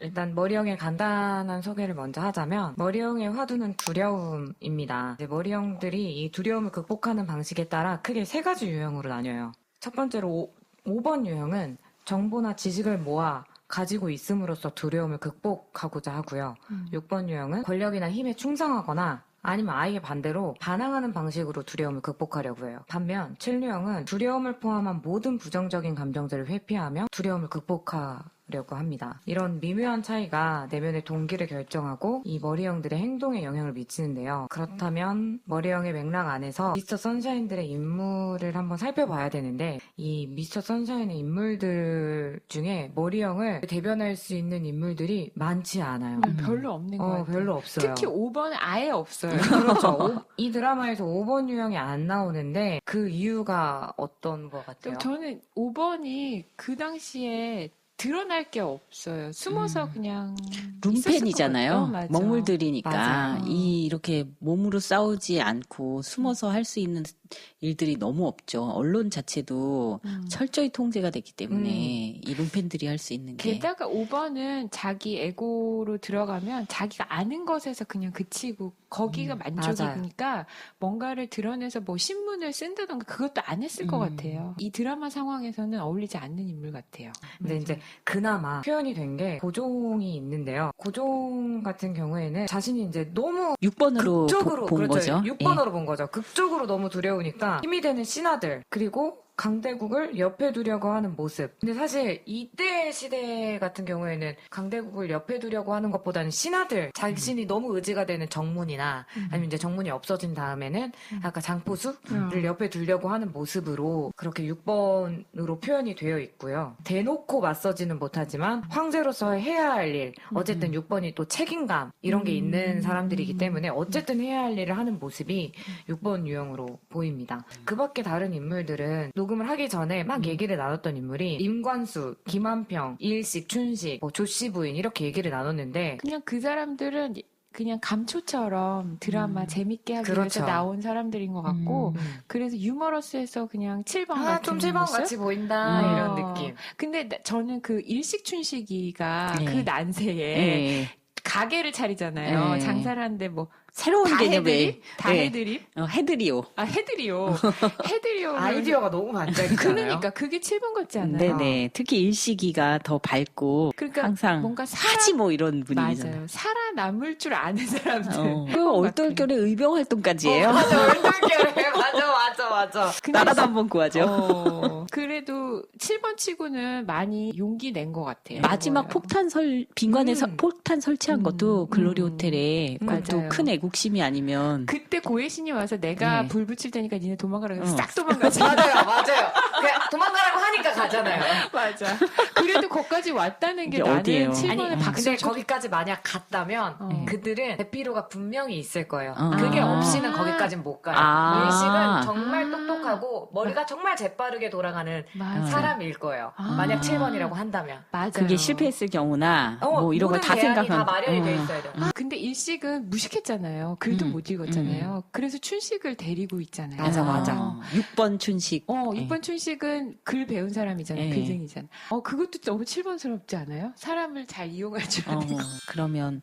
일단 머리형의 간단한 소개를 먼저 하자면 머리형의 화두는 두려움입니다. 이제 머리형들이 이 두려움을 극복하는 방식에 따라 크게 세 가지 유형으로 나뉘어요. 첫 번째로 5번 유형은 정보나 지식을 모아 가지고 있음으로써 두려움을 극복하고자 하고요. 6번 유형은 권력이나 힘에 충성하거나 아니면 아예 반대로 반항하는 방식으로 두려움을 극복하려고 해요. 반면 7유형은 두려움을 포함한 모든 부정적인 감정들을 회피하며 두려움을 극복하려고 합니다. 이런 미묘한 차이가 내면의 동기를 결정하고 이 머리형들의 행동에 영향을 미치는데요. 그렇다면 머리형의 맥락 안에서 미스터 선샤인들의 인물을 한번 살펴봐야 되는데 이 미스터 선샤인의 인물들 중에 머리형을 대변할 수 있는 인물들이 많지 않아요. 별로 없는 것 같아요. 별로 없어요. 특히 5번은 아예 없어요. 그렇죠. 이 드라마에서 5번 유형이 안 나오는데 그 이유가 어떤 것 같아요? 저는 5번이 그 당시에 드러날 게 없어요. 숨어서 그냥 룸펜이잖아요. 맞아. 먹물들이니까 맞아요. 이렇게 몸으로 싸우지 않고 숨어서 할 수 있는 일들이 너무 없죠. 언론 자체도 철저히 통제가 됐기 때문에 이 룸펜들이 할 수 있는 게. 게다가 5번은 자기 에고로 들어가면 자기가 아는 것에서 그냥 그치고 거기가 만족이니까 뭔가를 드러내서 뭐 신문을 쓴다던가 그것도 안 했을 것 같아요. 이 드라마 상황에서는 어울리지 않는 인물 같아요. 근데 이제 그나마 표현이 된 게 고종이 있는데요. 고종 같은 경우에는 자신이 이제 너무 6번으로 극적으로 본 그렇죠. 거죠. 6번으로 본 거죠. 극적으로 너무 두려우니까 힘이 되는 신하들 그리고 강대국을 옆에 두려고 하는 모습. 근데 사실 이때 시대 같은 경우에는 강대국을 옆에 두려고 하는 것보다는 신하들, 자신이 너무 의지가 되는 정문이나 아니면 이제 정문이 없어진 다음에는 약간 장포수를 옆에 두려고 하는 모습으로 그렇게 6번으로 표현이 되어 있고요. 대놓고 맞서지는 못하지만 황제로서 해야 할 일, 어쨌든 6번이 또 책임감 이런 게 있는 사람들이기 때문에 어쨌든 해야 할 일을 하는 모습이 6번 유형으로 보입니다. 그 밖에 다른 인물들은 녹음을 하기 전에 막 얘기를 나눴던 인물이 임관수, 김한평, 이일식, 춘식, 뭐 조씨 부인 이렇게 얘기를 나눴는데 그냥 그 사람들은 그냥 감초처럼 드라마 재밌게 하기 그렇죠. 위해서 나온 사람들인 것 같고 그래서 유머러스해서 그냥 7번 같은 좀 7번 모습? 같이 보인다 이런 느낌. 근데 저는 그 일식춘식이가 네. 그 난세에 예. 가게를 차리잖아요. 네. 장사를 하는데 뭐 새로운 다 개념의 해드립? 해드리오. 해드리오. 해드리오. 아이디어가 너무 반짝이잖아요. 그러니까 그게 7번 같지 않아요? 네네. 특히 일식이가 더 밝고 그러니까 항상 뭔가 하지 뭐 이런 분위기잖아요. 맞아요. 살아남을 줄 아는 사람들. 그 얼떨결에 의병 활동까지예요. 맞아, 얼떨결에. 맞아. 나라도 한번 구하죠. 그래도 7번 치고는 많이 용기 낸 것 같아요. 마지막 빈관에 폭탄 설치한 것도 글로리 호텔에 그것도 맞아요. 큰 애국심이 아니면 그때 고혜신이 와서 내가 네. 불 붙일 테니까 니네 도망가라고 해서 싹 도망가지. 맞아요. 그냥 도망가라고 하니까 가잖아요. 맞아. 그래도 거기까지 왔다는 게 이게 나는 어디예요? 7번에 근데 박수 쳐. 거기까지 만약 갔다면 그들은 대피로가 분명히 있을 거예요. 어. 그게 아. 없이는 거기까지는 못 가요. 아. 일식은 정말 똑똑하고 머리가 정말 재빠르게 돌아가는 맞아. 사람일 거예요. 아. 만약 7번이라고 한다면. 맞아요. 그게 실패했을 경우나 뭐 이런 거 모든 다 대안이 생각하면 다 마련이 돼 있어야 돼요. 근데 일식은 무식했잖아요. 글도 못 읽었잖아요. 그래서 춘식을 데리고 있잖아요. 맞아. 6번 춘식. 6번 춘식은 글 배운 사람이잖아요. 네. 빌딩이잖아요. 그것도 너무 7번스럽지 않아요? 사람을 잘 이용할 줄 아는 거. 그러면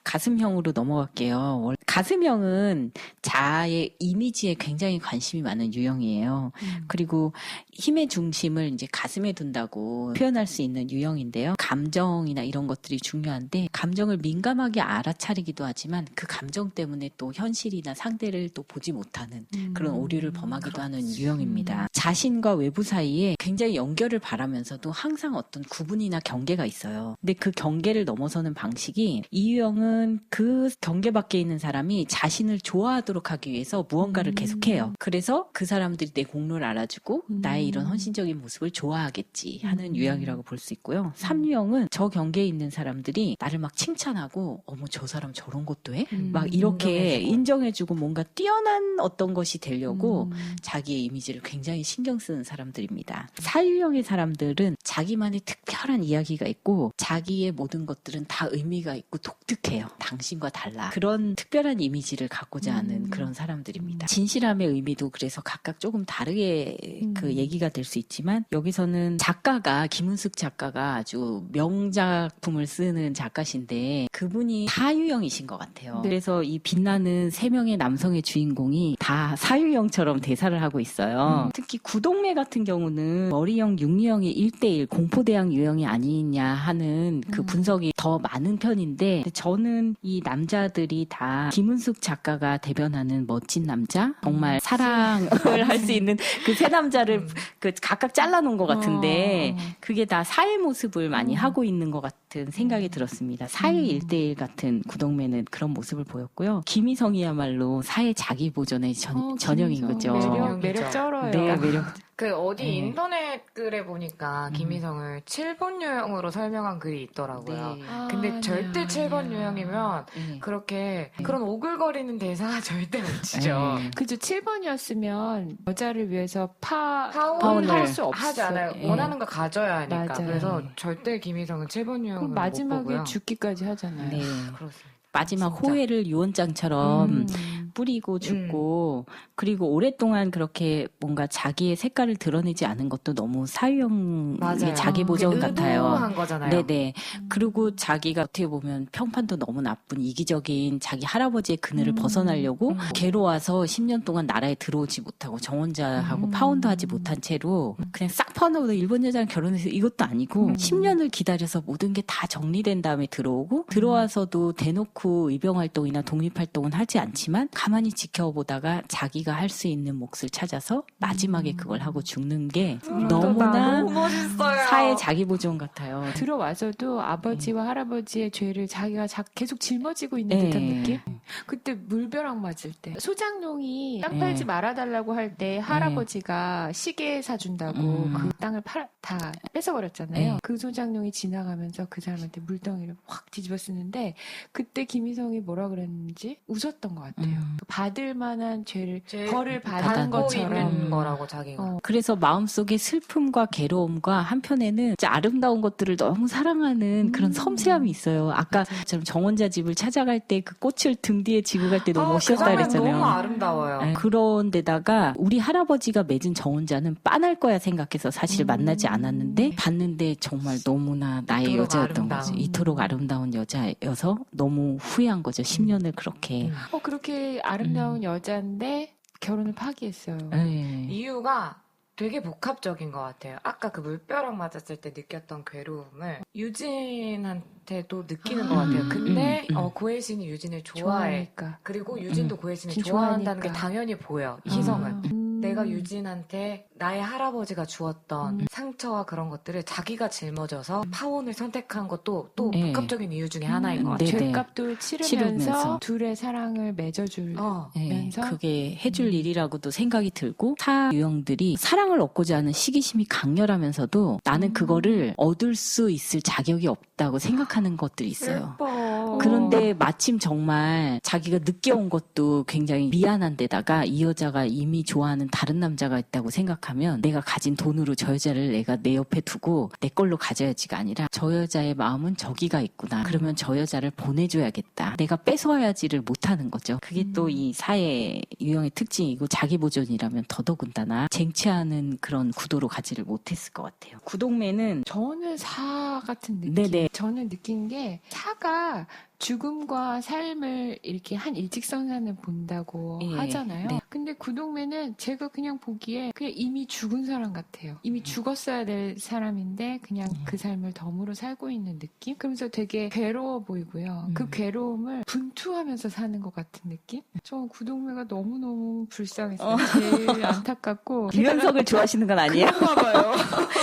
가슴형으로 넘어갈게요. 가슴형은 자아의 이미지에 굉장히 관심이 많은 유형이에요. 그리고 힘의 중심을 이제 가슴에 둔다고 표현할 수 있는 유형인데요. 감정이나 이런 것들이 중요한데 감정을 민감하게 알아차리기도 하지만 그 감정 때문에 또 현실이나 상대를 또 보지 못하는 그런 오류를 범하기도 하는 유형입니다. 자신과 외부 사이에 굉장히 연결을 바라면서도 항상 어떤 구분이나 경계가 있어요. 근데 그 경계를 넘어서는 방식이 이 유형은 그 경계 밖에 있는 사람이 자신을 좋아하도록 하기 위해서 무언가를 계속해요. 그래서 그 사람들이 내 공로를 알아주고 나의 이런 헌신적인 모습을 좋아하겠지 하는 유형이라고 볼 수 있고요. 3유형은 저 경계에 있는 사람들이 나를 막 칭찬하고 어머 저 사람 저런 것도 해? 막 이렇게 인정해주고 뭔가 뛰어난 어떤 것이 되려고 자기의 이미지를 굉장히 신경 쓰는 사람들입니다. 4유형의 사람들은 자기만의 특별한 이야기가 있고 자기의 모든 것들은 다 의미가 있고 독특해요. 같아요. 당신과 달라. 그런 특별한 이미지를 갖고자 하는 그런 사람들입니다. 진실함의 의미도 그래서 각각 조금 다르게 그 얘기가 될 수 있지만 여기서는 작가가 김은숙 작가가 아주 명작품을 쓰는 작가신데 그분이 사유형이신 것 같아요. 그래서 이 빛나는 세 명의 남성의 주인공이 다 사유형처럼 대사를 하고 있어요. 특히 구동매 같은 경우는 머리형, 육류형이 1대1 공포대항 유형이 아니냐 하는 그 분석이 더 많은 편인데 저는 이 남자들이 다 김은숙 작가가 대변하는 멋진 남자 정말 사랑을 할 수 있는 그 세 남자를 그 각각 잘라놓은 것 같은데 그게 다 사회 모습을 많이 하고 있는 것 같은 생각이 들었습니다. 사회 1대1 같은 구동매는 그런 모습을 보였고요. 김희성이야말로 사회 자기 보존의 전형인 거죠. 매력 쩔어요. 네, 매력. 그 어디 네. 인터넷 글에 보니까 김희성을 7번 유형으로 설명한 글이 있더라고요. 네. 근데 절대 7번 유형이면 그렇게 그런 오글거리는 대사 절대 못 치죠. 그죠. 7번이었으면 여자를 위해서 파혼을 할 수 없어요. 하지 않아요. 예. 원하는 거 가져야 하니까. 맞아요. 그래서 절대 김희성은 7번 유형을 못 마지막에 보고요. 죽기까지 하잖아요. 네. 그렇습니다. 마지막 진짜. 호해를 유언장처럼 뿌리고 죽고 그리고 오랫동안 그렇게 뭔가 자기의 색깔을 드러내지 않은 것도 너무 사유형의 맞아요. 자기 보정 그게 같아요. 의도한 거잖아요. 네네. 그리고 자기가 어떻게 보면 평판도 너무 나쁜 이기적인 자기 할아버지의 그늘을 벗어나려고 괴로워서 10년 동안 나라에 들어오지 못하고 정혼자하고 파혼도 하지 못한 채로 그냥 싹 파혼하고 일본 여자랑 결혼해서 이것도 아니고 10년을 기다려서 모든 게 다 정리된 다음에 들어오고 들어와서도 대놓고 의병활동이나 독립활동은 하지 않지만 가만히 지켜보다가 자기가 할 수 있는 몫을 찾아서 마지막에 그걸 하고 죽는 게 너무나 너무 멋있어요. 사회 자기 보존 같아요. 들어와서도 아버지와 할아버지의 죄를 자기가 계속 짊어지고 있는 네. 듯한 느낌? 그때 물벼락 맞을 때 소장농이 땅 팔지 말아달라고 할 때 할아버지가 시계 사준다고 그 땅을 다 뺏어버렸잖아요. 그 소장농이 지나가면서 그 사람한테 물덩이를 확 뒤집어 쓰는데 그때 김희성이 뭐라 그랬는지 웃었던 것 같아요. 받을 만한 벌을 받은 받고 것처럼 있는 거라고 자기가. 그래서 마음속에 슬픔과 괴로움과 한편에는 진짜 아름다운 것들을 너무 사랑하는 그런 섬세함이 있어요. 아까처럼 정원자 집을 찾아갈 때 그 꽃을 등 뒤에 지고 갈 때 너무 멋있었다 그 그랬잖아요. 너무 아름다워요. 네. 그런데다가 우리 할아버지가 맺은 정혼자는 빤할 거야 생각해서 사실 만나지 않았는데 봤는데 정말 너무나 나의 이토록 여자였던 거지. 아름다운. 이토록 아름다운 여자여서 너무 후회한 거죠. 10년을 그렇게. 그렇게 아름다운 여자인데 결혼을 파기했어요. 네. 이유가 되게 복합적인 것 같아요. 아까 그 물벼락 맞았을 때 느꼈던 괴로움을 유진한테도 느끼는 것 같아요. 근데 고혜신이 유진을 좋아해. 좋아하니까. 그리고 유진도 고혜신을 진짜 좋아한다는 게 좋아하니까. 당연히 보여. 희성은. 내가 유진한테 나의 할아버지가 주었던 상처와 그런 것들을 자기가 짊어져서 파혼을 선택한 것도 또 네. 복합적인 이유 중에 하나인 것 같아요. 네네. 죄값도 치르면서 둘의 사랑을 맺어주면서 네, 그게 해줄 일이라고도 생각이 들고 타 유형들이 사랑을 얻고자 하는 시기심이 강렬하면서도 나는 그거를 얻을 수 있을 자격이 없다고 생각하는 것들이 있어요. 그런데 마침 정말 자기가 늦게 온 것도 굉장히 미안한 데다가 이 여자가 이미 좋아하는 다른 남자가 있다고 생각하면 내가 가진 돈으로 저 여자를 내가 내 옆에 두고 내 걸로 가져야지가 아니라 저 여자의 마음은 저기가 있구나. 그러면 저 여자를 보내줘야겠다. 내가 뺏어와야지를 못하는 거죠. 그게 또 이 사회 유형의 특징이고 자기 보존이라면 더더군다나 쟁취하는 그런 구도로 가지를 못했을 것 같아요. 구동매는 저는 사 같은 느낌. 네네. 저는 느낀 게 사가 죽음과 삶을 이렇게 한 일직선상을 본다고 예, 하잖아요. 네. 근데 구동매는 제가 그냥 보기에 그냥 이미 죽은 사람 같아요. 이미 죽었어야 될 사람인데 그냥 그 삶을 덤으로 살고 있는 느낌? 그러면서 되게 괴로워 보이고요. 그 괴로움을 분투하면서 사는 것 같은 느낌? 저 구동매가 너무너무 불쌍했어요. 제일 안타깝고. 유연석을 좋아하시는 건 아니에요? 그런가 봐요.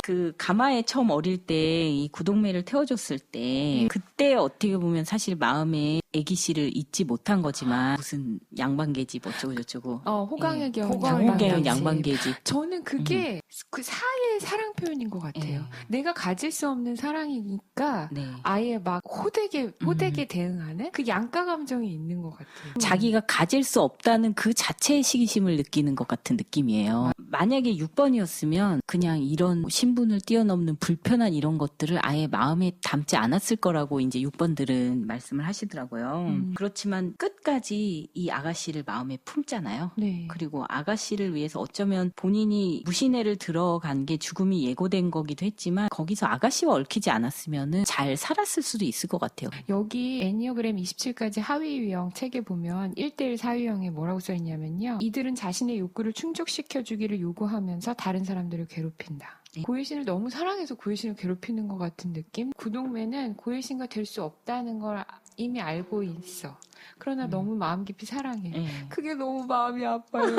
그 가마에 처음 어릴 때 이 구동매를 태워줬을 때 그때 어떻게 보면 사실 마음에 애기씨를 잊지 못한 거지만 무슨 양반계집 어쩌고저쩌고 호강의 호강의 양반계집 저는 그게 그 사의 사랑 표현인 것 같아요. 내가 가질 수 없는 사랑이니까 네. 아예 막 호되게 대응하는 그 양가 감정이 있는 것 같아요. 자기가 가질 수 없다는 그 자체의 시기심을 느끼는 것 같은 느낌이에요. 만약에 6번이었으면 그냥 이런 신분을 뛰어넘는 불편한 이런 것들을 아예 마음에 담지 않았을 거라고 이제 6번들은 말씀을 하시더라고요. 있더라고요. 그렇지만 끝까지 이 아가씨를 마음에 품잖아요. 네. 그리고 아가씨를 위해서 어쩌면 본인이 무신해를 들어간 게 죽음이 예고된 거기도 했지만 거기서 아가씨와 얽히지 않았으면 잘 살았을 수도 있을 것 같아요. 여기 애니어그램 27가지 하위 유형 책에 보면 1대1 사유형에 뭐라고 써있냐면요. 이들은 자신의 욕구를 충족시켜주기를 요구하면서 다른 사람들을 괴롭힌다. 고혜신을 너무 사랑해서 고혜신을 괴롭히는 것 같은 느낌? 구동매는 고혜신과 될 수 없다는 걸 이미 알고 있어. 그러나 너무 마음 깊이 사랑해. 그게 너무 마음이 아파요.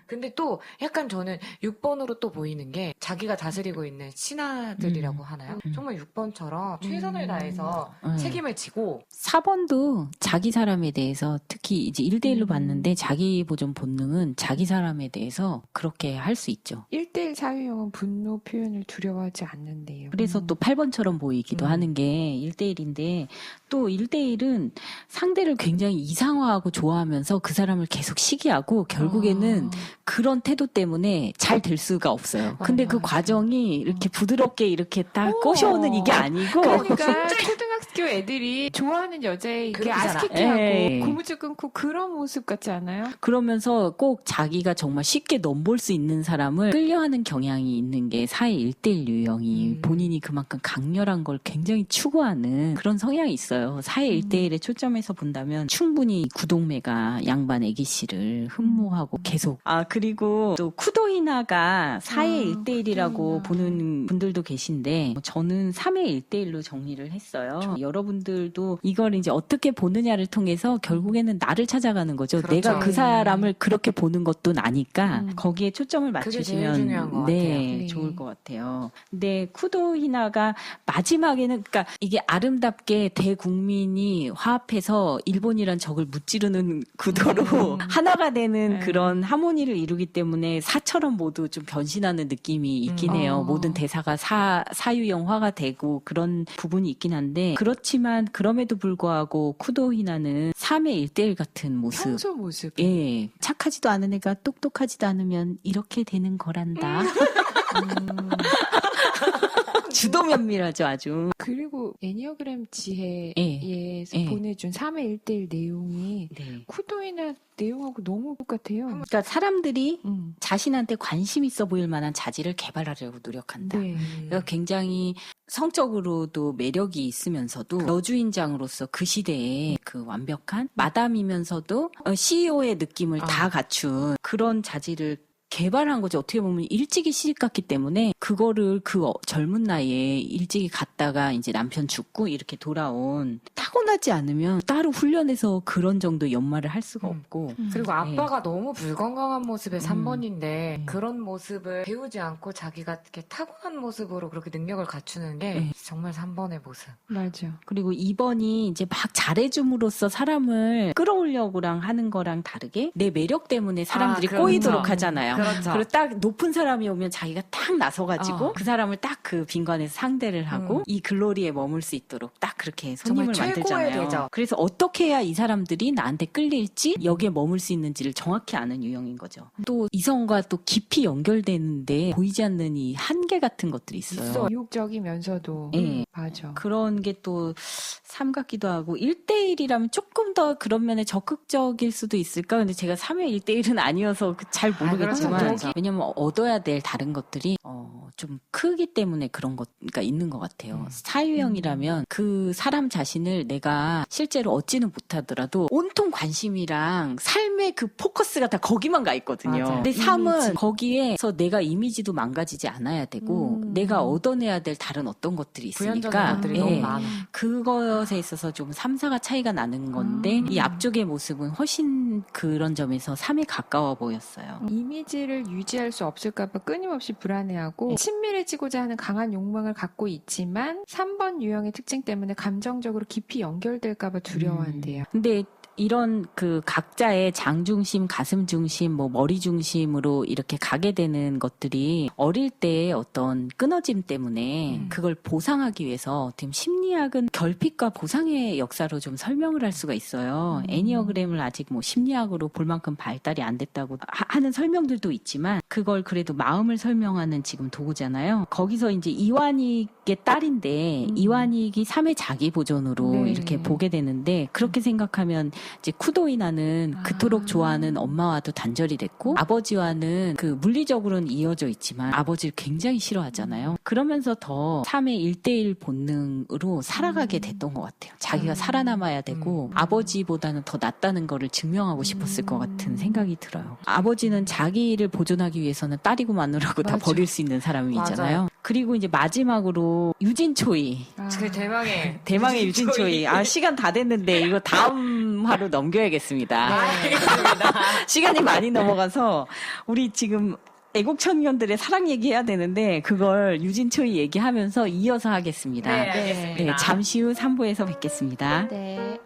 근데 또 약간 저는 6번으로 또 보이는 게 자기가 다스리고 있는 신하들이라고 하나요? 정말 6번처럼 최선을 다해서 책임을 지고 4번도 자기 사람에 대해서 특히 이제 1대1로 봤는데 자기 보존 본능은 자기 사람에 대해서 그렇게 할 수 있죠. 1대1 사유형은 분노 표현을 두려워하지 않는데요. 그래서 또 8번처럼 보이기도 하는 게 1대1인데 또 1대1은 상대를 굉장히 이상화하고 좋아하면서 그 사람을 계속 시기하고 결국에는 그런 태도 때문에 잘 될 수가 없어요. 근데 그 과정이 이렇게 부드럽게 이렇게 딱 꼬셔오는 이게 아니고 그러니까 초등학교 애들이 좋아하는 여자에게 그렇잖아. 아스키티하고 고무줄 끊고 그런 모습 같지 않아요? 그러면서 꼭 자기가 정말 쉽게 넘볼 수 있는 사람을 끌려하는 경향이 있는 게 사회 1대1 유형이 본인이 그만큼 강렬한 걸 굉장히 추구하는 그런 성향이 있어요. 사회 1대1에 초점해서 본다면 충분히 구동매가 양반 애기씨를 흠모하고 계속 그리고 또 쿠도히나가 4의 1대1이라고 보는 분들도 계신데 저는 3의 1대1로 정리를 했어요. 여러분들도 이걸 이제 어떻게 보느냐를 통해서 결국에는 나를 찾아가는 거죠. 그렇죠. 내가 그 사람을 그렇게 보는 것도 나니까 거기에 초점을 그게 제일 맞추시면 중요한 것 네, 같아요. 네. 좋을 것 같아요. 근데 쿠도히나가 마지막에는 그러니까 이게 아름답게 대국민이 화합해서 일본이란 적을 무찌르는 구도로 하나가 되는 그런 하모니를 이루기 때문에 사처럼 모두 좀 변신하는 느낌이 있긴 해요. 모든 대사가 사유형화가 되고 그런 부분이 있긴 한데 그렇지만 그럼에도 불구하고 쿠도히나는 3의 1대1 같은 모습. 평소 모습. 예, 착하지도 않은 애가 똑똑하지도 않으면 이렇게 되는 거란다. 주도 면밀하죠, 아주. 그리고 애니어그램 지혜에서 예. 보내준 3의 1대1 내용이 네. 쿠도이나 내용하고 너무 똑같아요. 그러니까 사람들이 자신한테 관심 있어 보일 만한 자질을 개발하려고 노력한다. 네. 그러니까 굉장히 성적으로도 매력이 있으면서도 여주인장으로서 그 시대에 그 완벽한 마담이면서도 CEO의 느낌을 다 갖춘 그런 자질을 개발한 거죠. 어떻게 보면 일찍이 시집 갔기 때문에 그거를 그 젊은 나이에 일찍이 갔다가 이제 남편 죽고 이렇게 돌아온 타고나지 않으면 따로 훈련해서 그런 정도 연말을 할 수가 없고 그리고 아빠가 너무 불건강한 모습의 3번인데 그런 모습을 배우지 않고 자기가 이렇게 타고난 모습으로 그렇게 능력을 갖추는 게 정말 3번의 모습. 맞아. 그리고 2번이 이제 막 잘해줌으로써 사람을 끌어올려고랑 하는 거랑 다르게 내 매력 때문에 사람들이 그렇죠. 꼬이도록 하잖아요. 그렇죠. 그리고 딱 높은 사람이 오면 자기가 딱 나서가지고 그 사람을 딱 그 빈관에서 상대를 하고 이 글로리에 머물 수 있도록 딱 그렇게 손님을 정말 최고의 만들잖아요. 대접. 그래서 어떻게 해야 이 사람들이 나한테 끌릴지 여기에 머물 수 있는지를 정확히 아는 유형인 거죠. 또 이성과 또 깊이 연결되는데 보이지 않는 이 한계 같은 것들이 있어요. 유혹적이면서도 예. 맞아. 그런 게 또 삼같기도 하고 1대1이라면 조금 더 그런 면에 적극적일 수도 있을까? 근데 제가 3회 1대1은 아니어서 잘 모르겠지만 그렇죠. 왜냐면 얻어야 될 다른 것들이 좀 크기 때문에 그런 거가 있는 것 같아요. 사유형이라면 그 사람 자신을 내가 실제로 얻지는 못하더라도 온통 관심이랑 삶의 그 포커스가 다 거기만 가 있거든요. 맞아요. 근데 3은 거기에서 내가 이미지도 망가지지 않아야 되고 내가 얻어내야 될 다른 어떤 것들이 부연적인 있으니까 것들이 예. 너무 많아. 그것에 있어서 좀 3, 4가 차이가 나는 건데 이 앞쪽의 모습은 훨씬 그런 점에서 3이 가까워 보였어요. 이미지를 유지할 수 없을까봐 끊임없이 불안해하고 친밀해지고자 하는 강한 욕망을 갖고 있지만 3번 유형의 특징 때문에 감정적으로 깊이 연결될까봐 두려워한대요. 근데 이런 그 각자의 장 중심, 가슴 중심, 뭐 머리 중심으로 이렇게 가게 되는 것들이 어릴 때의 어떤 끊어짐 때문에 그걸 보상하기 위해서 지금 심리학은 결핍과 보상의 역사로 좀 설명을 할 수가 있어요. 애니어그램을 아직 뭐 심리학으로 볼 만큼 발달이 안 됐다고 하는 설명들도 있지만 그걸 그래도 마음을 설명하는 지금 도구잖아요. 거기서 이제 이완익의 딸인데 이완익이 3회 자기 보존으로 네. 이렇게 보게 되는데 그렇게 생각하면 이제 쿠도이나는 그토록 좋아하는 엄마와도 단절이 됐고 아버지와는 그 물리적으로는 이어져 있지만 아버지를 굉장히 싫어하잖아요. 그러면서 더 3의 1대1 본능으로 살아가게 됐던 것 같아요. 자기가 살아남아야 되고 아버지보다는 더 낫다는 거를 증명하고 싶었을 것 같은 생각이 들어요. 아버지는 자기를 보존하기 위해서는 딸이고 마누라고 다 맞아. 버릴 수 있는 사람이잖아요. 맞아요. 그리고 이제 마지막으로 유진초이. 그 대망의 대망의 유진초이. 아, 시간 다 됐는데 이거 다음 화로 넘겨야겠습니다. 알겠습니다. 시간이 많이 넘어가서 우리 지금 애국청년들의 사랑 얘기해야 되는데 그걸 유진초이 얘기하면서 이어서 하겠습니다. 네, 알겠습니다. 잠시 후 3부에서 뵙겠습니다. 네.